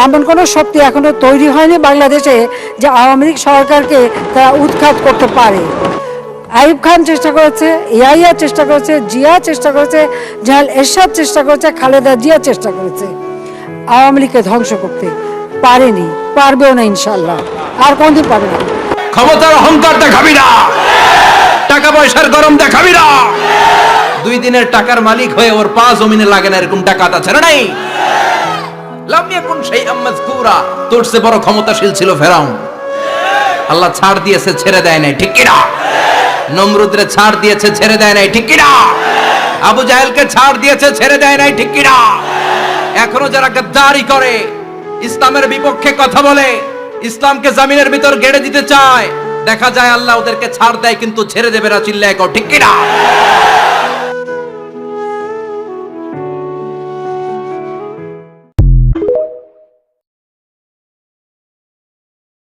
এমন কোনো শক্তি এখনো তৈরি হয়নি বাংলাদেশে যে আওয়ামী লীগ সরকারকে তারা উৎখাত করতে পারে। আইয়ুব খান চেষ্টা করেছে, ইয়াহিয়া চেষ্টা করেছে, জিয়া চেষ্টা করেছে, জাহাল এরশাদ চেষ্টা করেছে, খালেদা জিয়া চেষ্টা করেছে আওয়ামী লীগকে ধ্বংস করতে, পারেনি, পারবেও না ইনশাল্লাহ, আর কোনদিন পারবে না। ক্ষমতার অহংকার দেখাবি না, টাকা পয়সার গরম দেখাবি না। 2 দিনের টাকার মালিক হয়ে ওর পা জমিনে লাগে না এরকম টাকা তা ছেড়ে নাই। লাম ইয়াকুন শাইআম মাযকুরা, তোর চেয়ে বড় ক্ষমতাশীল ছিল ফেরাউন। আল্লাহ ছাড় দিয়েছে, ছেড়ে দেয় নাই, ঠিক কি না? নমরুদরে ছাড় দিয়েছে, ছেড়ে দেয় নাই, ঠিক কি না? আবু জাহেলকে ছাড় দিয়েছে, ছেড়ে দেয় নাই, ঠিক কি না? এখনো যারা গাদ্দারি করে, ইসলামের বিপক্ষে কথা বলে, ইসলামকে জমিনের ভিতর গেড়ে দিতে চায়, দেখা যায় আল্লাহ ওদেরকে ছাড় দেয় কিন্তু ছেড়ে দেবে না। চিল্লায় কও ঠিক কি না?